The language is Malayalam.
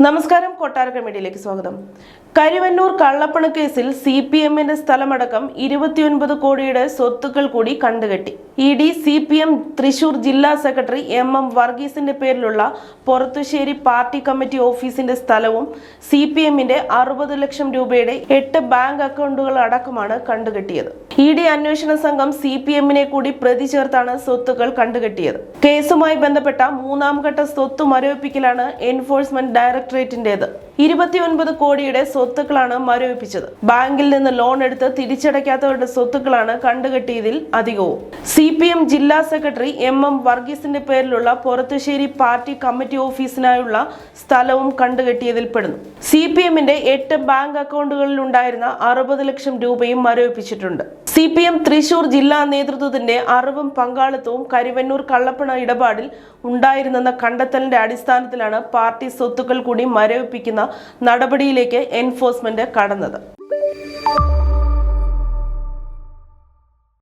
നമസ്കാരം, കൊട്ടാരക്കര മീഡിയയിലേക്ക് സ്വാഗതം. കരുവന്നൂർ കള്ളപ്പണ കേസിൽ CPM-ന്റെ സ്ഥലമടക്കം 29 കോടിയുടെ സ്വത്തുക്കൾ കൂടി കണ്ടുകെട്ടി. ED CPM തൃശൂർ ജില്ലാ സെക്രട്ടറി MM വർഗീസിന്റെ പേരിലുള്ള പൊറത്തുശ്ശേരി പാർട്ടി കമ്മിറ്റി ഓഫീസിന്റെ സ്ഥലവും CPM-ന്റെ 60 ലക്ഷം രൂപയുടെ 8 ബാങ്ക് അക്കൗണ്ടുകൾ അടക്കമാണ് കണ്ടുകെട്ടിയത്. ED അന്വേഷണ സംഘം CPM-നെ കൂടി പ്രതി ചേർത്താണ് സ്വത്തുക്കൾ കണ്ടുകെട്ടിയത്. കേസുമായി ബന്ധപ്പെട്ട മൂന്നാം ഘട്ട സ്വത്ത് മരവിപ്പിക്കലാണ് എൻഫോഴ്സ്മെന്റ് ഡയറക്ടറേറ്റിന്റേത്. 29 കോടിയുടെ സ്വത്തുക്കളാണ് മരവിപ്പിച്ചത്. ബാങ്കിൽ നിന്ന് ലോൺ എടുത്ത് തിരിച്ചടയ്ക്കാത്തവരുടെ സ്വത്തുക്കളാണ് കണ്ടുകെട്ടിയതിൽ അധികവും. CPM ജില്ലാ സെക്രട്ടറി MM വർഗീസിന്റെ പേരിലുള്ള പൊറത്തുശ്ശേരി പാർട്ടി കമ്മിറ്റി ഓഫീസിനായുള്ള സ്ഥലവും കണ്ടുകെട്ടിയതിൽ പെടുന്നു. CPM-ന്റെ 8 ബാങ്ക് അക്കൗണ്ടുകളിൽ ഉണ്ടായിരുന്ന 60 ലക്ഷം രൂപയും മരവിപ്പിച്ചിട്ടുണ്ട്. CPM തൃശൂർ ജില്ലാ നേതൃത്വത്തിന്റെ അറിവും പങ്കാളിത്തവും കരുവന്നൂർ കള്ളപ്പണ ഇടപാടിൽ ഉണ്ടായിരുന്നെന്ന കണ്ടെത്തലിന്റെ അടിസ്ഥാനത്തിലാണ് പാർട്ടി സ്വത്തുക്കൾ കൂടി മരവിപ്പിക്കുന്ന നടപടിയിലേക്ക് എൻഫോഴ്സ്മെന്റ് കടന്നത്.